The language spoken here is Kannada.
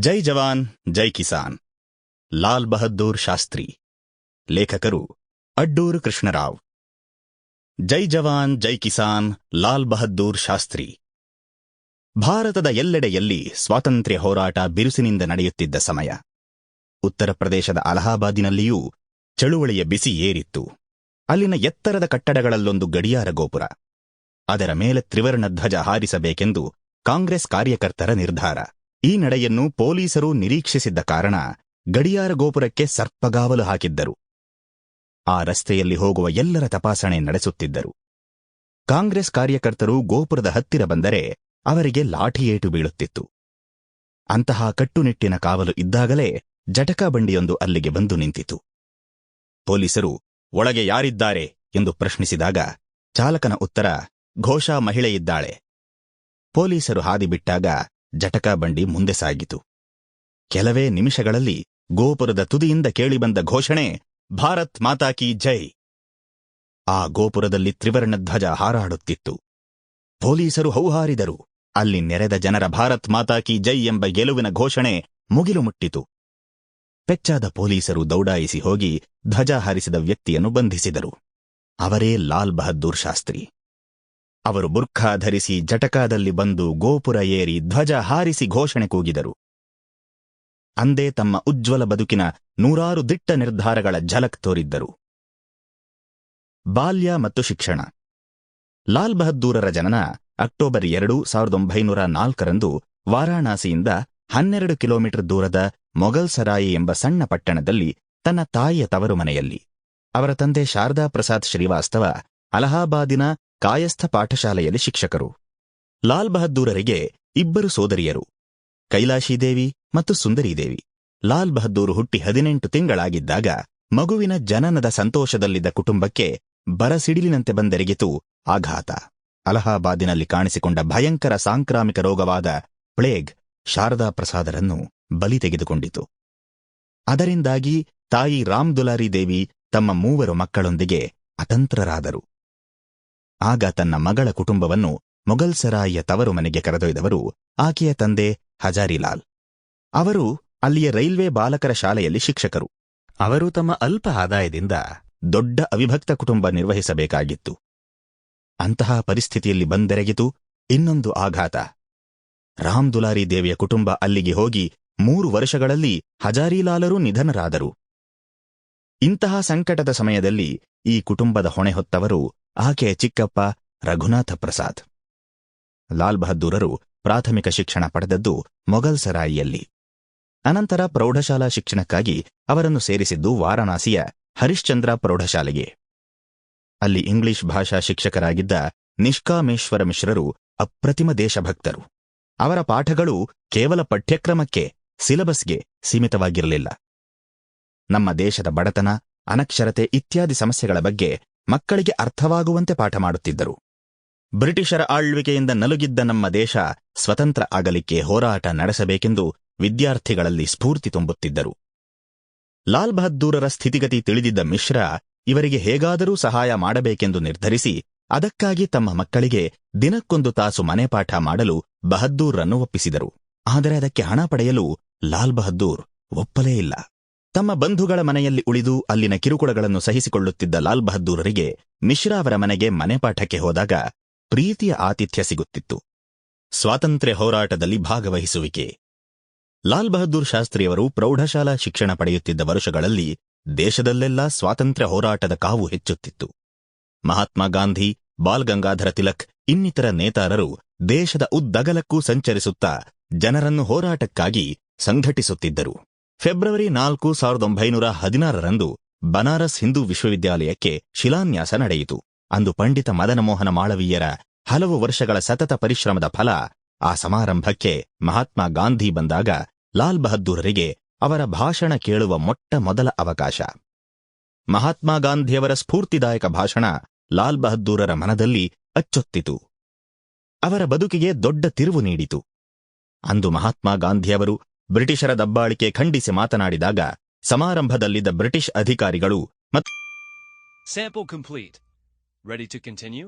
ಜೈ ಜವಾನ್ ಜೈ ಕಿಸಾನ್ ಲಾಲ್ ಬಹದ್ದೂರ್ ಶಾಸ್ತ್ರಿ. ಲೇಖಕರು ಅಡ್ಡೂರು ಕೃಷ್ಣರಾವ್. ಜೈ ಜವಾನ್ ಜೈ ಕಿಸಾನ್ ಲಾಲ್ ಬಹದ್ದೂರ್ ಶಾಸ್ತ್ರಿ. ಭಾರತದ ಎಲ್ಲೆಡೆಯಲ್ಲಿ ಸ್ವಾತಂತ್ರ್ಯ ಹೋರಾಟ ಬಿರುಸಿನಿಂದ ನಡೆಯುತ್ತಿದ್ದ ಸಮಯ. ಉತ್ತರ ಪ್ರದೇಶದ ಅಲಹಾಬಾದಿನಲ್ಲಿಯೂ ಚಳುವಳಿಯ ಬಿಸಿ ಏರಿತ್ತು. ಅಲ್ಲಿನ ಎತ್ತರದ ಕಟ್ಟಡಗಳಲ್ಲೊಂದು ಗಡಿಯಾರ ಗೋಪುರ. ಅದರ ಮೇಲೆ ತ್ರಿವರ್ಣ ಧ್ವಜ ಹಾರಿಸಬೇಕೆಂದು ಕಾಂಗ್ರೆಸ್ ಕಾರ್ಯಕರ್ತರ ನಿರ್ಧಾರ. ಈ ನಡೆಯನ್ನು ಪೊಲೀಸರು ನಿರೀಕ್ಷಿಸಿದ್ದ ಕಾರಣ ಗಡಿಯಾರ ಗೋಪುರಕ್ಕೆ ಸರ್ಪಗಾವಲು ಹಾಕಿದ್ದರು. ಆ ರಸ್ತೆಯಲ್ಲಿ ಹೋಗುವ ಎಲ್ಲರ ತಪಾಸಣೆ ನಡೆಸುತ್ತಿದ್ದರು. ಕಾಂಗ್ರೆಸ್ ಕಾರ್ಯಕರ್ತರು ಗೋಪುರದ ಹತ್ತಿರ ಬಂದರೆ ಅವರಿಗೆ ಲಾಠಿ ಏಟು ಬೀಳುತ್ತಿತ್ತು. ಅಂತಹ ಕಟ್ಟುನಿಟ್ಟಿನ ಕಾವಲು ಇದ್ದಾಗಲೇ ಜಟಕಾ ಬಂಡಿಯೊಂದು ಅಲ್ಲಿಗೆ ಬಂದು ನಿಂತಿತು. ಪೊಲೀಸರು ಒಳಗೆ ಯಾರಿದ್ದಾರೆ ಎಂದು ಪ್ರಶ್ನಿಸಿದಾಗ ಚಾಲಕನ ಉತ್ತರ, ಘೋಷಾ ಮಹಿಳೆಯಿದ್ದಾಳೆ. ಪೊಲೀಸರು ಹಾದಿ ಬಿಟ್ಟಾಗ ಜಟಕಾ ಬಂಡಿ ಮುಂದೆ ಸಾಗಿತು. ಕೆಲವೇ ನಿಮಿಷಗಳಲ್ಲಿ ಗೋಪುರದ ತುದಿಯಿಂದ ಕೇಳಿಬಂದ ಘೋಷಣೆ, ಭಾರತ್ ಮಾತಾ ಕೀ ಜೈ. ಆ ಗೋಪುರದಲ್ಲಿ ತ್ರಿವರ್ಣ ಧ್ವಜ ಹಾರಾಡುತ್ತಿತ್ತು. ಪೊಲೀಸರು ಹೌಹಾರಿದರು. ಅಲ್ಲಿ ನೆರೆದ ಜನರ ಭಾರತ್ ಮಾತಾ ಕೀ ಜೈ ಎಂಬ ಗೆಲುವಿನ ಘೋಷಣೆ ಮುಗಿಲು ಮುಟ್ಟಿತು. ಪೆಚ್ಚಾದ ಪೊಲೀಸರು ದೌಡಾಯಿಸಿ ಹೋಗಿ ಧ್ವಜ ಹಾರಿಸಿದ ವ್ಯಕ್ತಿಯನ್ನು ಬಂಧಿಸಿದರು. ಅವರೇ ಲಾಲ್ ಬಹದ್ದೂರ್ ಶಾಸ್ತ್ರಿ. ಅವರು ಬುರ್ಖಾ ಧರಿಸಿ ಜಟಕಾದಲ್ಲಿ ಬಂದು ಗೋಪುರ ಏರಿ ಧ್ವಜ ಹಾರಿಸಿ ಘೋಷಣೆ ಕೂಗಿದರು. ಅಂದೇ ತಮ್ಮ ಉಜ್ವಲ ಬದುಕಿನ 100 ದಿಟ್ಟ ನಿರ್ಧಾರಗಳ ಝಲಕ್ ತೋರಿದ್ದರು. ಬಾಲ್ಯ ಮತ್ತು ಶಿಕ್ಷಣ. ಲಾಲ್ ಬಹದ್ದೂರರ ಜನನ ಅಕ್ಟೋಬರ್ 2, 1904ರಂದು ವಾರಾಣಸಿಯಿಂದ 12 ಕಿಲೋಮೀಟರ್ ದೂರದ ಮೊಘಲ್ ಸರಾಯಿ ಎಂಬ ಸಣ್ಣ ಪಟ್ಟಣದಲ್ಲಿ ತನ್ನ ತಾಯಿಯ ತವರು ಮನೆಯಲ್ಲಿ. ಅವರ ತಂದೆ ಶಾರದಾ ಪ್ರಸಾದ್ ಶ್ರೀವಾಸ್ತವ ಅಲಹಾಬಾದಿನ ಕಾಯಸ್ಥ ಪಾಠಶಾಲೆಯಲ್ಲಿ ಶಿಕ್ಷಕರು. ಲಾಲ್ ಬಹದ್ದೂರರಿಗೆ 2 ಸೋದರಿಯರು, ಕೈಲಾಶಿದೇವಿ ಮತ್ತು ಸುಂದರಿದೇವಿ. ಲಾಲ್ ಬಹದ್ದೂರ್ ಹುಟ್ಟಿ 18 ತಿಂಗಳಾಗಿದ್ದಾಗ ಮಗುವಿನ ಜನನದ ಸಂತೋಷದಲ್ಲಿದ್ದ ಕುಟುಂಬಕ್ಕೆ ಬರಸಿಡಿಲಿನಂತೆ ಬಂದೆರಗಿತು ಆಘಾತ. ಅಲಹಾಬಾದಿನಲ್ಲಿ ಕಾಣಿಸಿಕೊಂಡ ಭಯಂಕರ ಸಾಂಕ್ರಾಮಿಕ ರೋಗವಾದ ಪ್ಲೇಗ್ ಶಾರದಾ ಪ್ರಸಾದರನ್ನು ಬಲಿ ತೆಗೆದುಕೊಂಡಿತು. ಅದರಿಂದಾಗಿ ತಾಯಿ ರಾಮ್ ದುಲಾರಿ ದೇವಿ ತಮ್ಮ 3 ಮಕ್ಕಳೊಂದಿಗೆ ಅತಂತ್ರರಾದರು. ಆಗ ತನ್ನ ಮಗಳ ಕುಟುಂಬವನ್ನು ಮೊಘಲ್ ಸರಾಯಿಯ ತವರು ಮನೆಗೆ ಕರೆದೊಯ್ದವರು ಆಕೆಯ ತಂದೆ ಹಜಾರಿಲಾಲ್. ಅವರು ಅಲ್ಲಿಯ ರೈಲ್ವೆ ಬಾಲಕರ ಶಾಲೆಯಲ್ಲಿ ಶಿಕ್ಷಕರು. ಅವರು ತಮ್ಮ ಅಲ್ಪ ಆದಾಯದಿಂದ ದೊಡ್ಡ ಅವಿಭಕ್ತ ಕುಟುಂಬ ನಿರ್ವಹಿಸಬೇಕಾಗಿತ್ತು. ಅಂತಹ ಪರಿಸ್ಥಿತಿಯಲ್ಲಿ ಬಂದೆರಗಿತು ಇನ್ನೊಂದು ಆಘಾತ. ರಾಮ್ ದುಲಾರಿ ದೇವಿಯ ಕುಟುಂಬ ಅಲ್ಲಿಗೆ ಹೋಗಿ 3 ವರ್ಷಗಳಲ್ಲಿ ಹಜಾರಿಲಾಲರೂ ನಿಧನರಾದರು. ಇಂತಹ ಸಂಕಟದ ಸಮಯದಲ್ಲಿ ಈ ಕುಟುಂಬದ ಹೊಣೆ ಹೊತ್ತವರು ಆಕೆಯ ಚಿಕ್ಕಪ್ಪ ರಘುನಾಥ ಪ್ರಸಾದ್. ಲಾಲ್ ಬಹದ್ದೂರರು ಪ್ರಾಥಮಿಕ ಶಿಕ್ಷಣ ಪಡೆದದ್ದು ಮೊಘಲ್ ಸರಾಯಿಯಲ್ಲಿ. ಅನಂತರ ಪ್ರೌಢಶಾಲಾ ಶಿಕ್ಷಣಕ್ಕಾಗಿ ಅವರನ್ನು ಸೇರಿಸಿದ್ದು ವಾರಾಣಸಿಯ ಹರಿಶ್ಚಂದ್ರ ಪ್ರೌಢಶಾಲೆಗೆ. ಅಲ್ಲಿ ಇಂಗ್ಲಿಷ್ ಭಾಷಾ ಶಿಕ್ಷಕರಾಗಿದ್ದ ನಿಷ್ಕಾಮೇಶ್ವರ ಮಿಶ್ರರು ಅಪ್ರತಿಮ ದೇಶಭಕ್ತರು. ಅವರ ಪಾಠಗಳು ಕೇವಲ ಪಠ್ಯಕ್ರಮಕ್ಕೆ, ಸಿಲೆಬಸ್ಗೆ ಸೀಮಿತವಾಗಿರಲಿಲ್ಲ. ನಮ್ಮ ದೇಶದ ಬಡತನ, ಅನಕ್ಷರತೆ ಇತ್ಯಾದಿ ಸಮಸ್ಯೆಗಳ ಬಗ್ಗೆ ಮಕ್ಕಳಿಗೆ ಅರ್ಥವಾಗುವಂತೆ ಪಾಠ ಮಾಡುತ್ತಿದ್ದರು. ಬ್ರಿಟಿಷರ ಆಳ್ವಿಕೆಯಿಂದ ನಲುಗಿದ್ದ ನಮ್ಮ ದೇಶ ಸ್ವತಂತ್ರ ಆಗಲಿಕ್ಕೆ ಹೋರಾಟ ನಡೆಸಬೇಕೆಂದು ವಿದ್ಯಾರ್ಥಿಗಳಲ್ಲಿ ಸ್ಫೂರ್ತಿ ತುಂಬುತ್ತಿದ್ದರು. ಲಾಲ್ ಬಹದ್ದೂರರ ಸ್ಥಿತಿಗತಿ ತಿಳಿದಿದ್ದ ಮಿಶ್ರ ಇವರಿಗೆ ಹೇಗಾದರೂ ಸಹಾಯ ಮಾಡಬೇಕೆಂದು ನಿರ್ಧರಿಸಿ ಅದಕ್ಕಾಗಿ ತಮ್ಮ ಮಕ್ಕಳಿಗೆ ದಿನಕ್ಕೊಂದು ತಾಸು ಮನೆಪಾಠ ಮಾಡಲು ಬಹದ್ದೂರ್ರನ್ನು ಒಪ್ಪಿಸಿದರು. ಆದರೆ ಅದಕ್ಕೆ ಹಣ ಪಡೆಯಲು ಲಾಲ್ ಬಹದ್ದೂರ್ ಒಪ್ಪಲೇ ಇಲ್ಲ. ತಮ್ಮ ಬಂಧುಗಳ ಮನೆಯಲ್ಲಿ ಉಳಿದು ಅಲ್ಲಿನ ಕಿರುಕುಳಗಳನ್ನು ಸಹಿಸಿಕೊಳ್ಳುತ್ತಿದ್ದ ಲಾಲ್ ಬಹದ್ದೂರರಿಗೆ ಮಿಶ್ರಾ ಅವರ ಮನೆಗೆ ಮನೆಪಾಠಕ್ಕೆ ಹೋದಾಗ ಪ್ರೀತಿಯ ಆತಿಥ್ಯ ಸಿಗುತ್ತಿತ್ತು. ಸ್ವಾತಂತ್ರ್ಯ ಹೋರಾಟದಲ್ಲಿ ಭಾಗವಹಿಸುವಿಕೆ. ಲಾಲ್ ಬಹದ್ದೂರ್ ಶಾಸ್ತ್ರಿಯವರು ಪ್ರೌಢಶಾಲಾ ಶಿಕ್ಷಣ ಪಡೆಯುತ್ತಿದ್ದ ವರುಷಗಳಲ್ಲಿ ದೇಶದಲ್ಲೆಲ್ಲ ಸ್ವಾತಂತ್ರ್ಯ ಹೋರಾಟದ ಕಾವು ಹೆಚ್ಚುತ್ತಿತ್ತು. ಮಹಾತ್ಮ ಗಾಂಧಿ, ಬಾಲ್ ಗಂಗಾಧರ ತಿಲಕ್ ಇನ್ನಿತರ ನೇತಾರರು ದೇಶದ ಉದ್ದಗಲಕ್ಕೂ ಸಂಚರಿಸುತ್ತಾ ಜನರನ್ನು ಹೋರಾಟಕ್ಕಾಗಿ ಸಂಘಟಿಸುತ್ತಿದ್ದರು. ಫೆಬ್ರವರಿ 4, 1916ರಂದು ಬನಾರಸ್ ಹಿಂದೂ ವಿಶ್ವವಿದ್ಯಾಲಯಕ್ಕೆ ಶಿಲಾನ್ಯಾಸ ನಡೆಯಿತು. ಅಂದು ಪಂಡಿತ ಮದನ ಮೋಹನ ಮಾಳವೀಯರ ಹಲವು ವರ್ಷಗಳ ಸತತ ಪರಿಶ್ರಮದ ಫಲ. ಆ ಸಮಾರಂಭಕ್ಕೆ ಮಹಾತ್ಮ ಗಾಂಧಿ ಬಂದಾಗ ಲಾಲ್ ಬಹದ್ದೂರರಿಗೆ ಅವರ ಭಾಷಣ ಕೇಳುವ ಮೊಟ್ಟ ಮೊದಲ ಅವಕಾಶ. ಮಹಾತ್ಮ ಗಾಂಧಿಯವರ ಸ್ಫೂರ್ತಿದಾಯಕ ಭಾಷಣ ಲಾಲ್ ಬಹದ್ದೂರರ ಮನದಲ್ಲಿ ಅಚ್ಚೊತ್ತಿತು. ಅವರ ಬದುಕಿಗೆ ದೊಡ್ಡ ತಿರುವು ನೀಡಿತು. ಅಂದು ಮಹಾತ್ಮ ಗಾಂಧಿಯವರು ಬ್ರಿಟಿಷರ ದಬ್ಬಾಳಿಕೆ ಖಂಡಿಸಿ ಮಾತನಾಡಿದಾಗ ಸಮಾರಂಭದಲ್ಲಿದ್ದ ಬ್ರಿಟಿಷ್ ಅಧಿಕಾರಿಗಳು Sample complete. Ready to continue?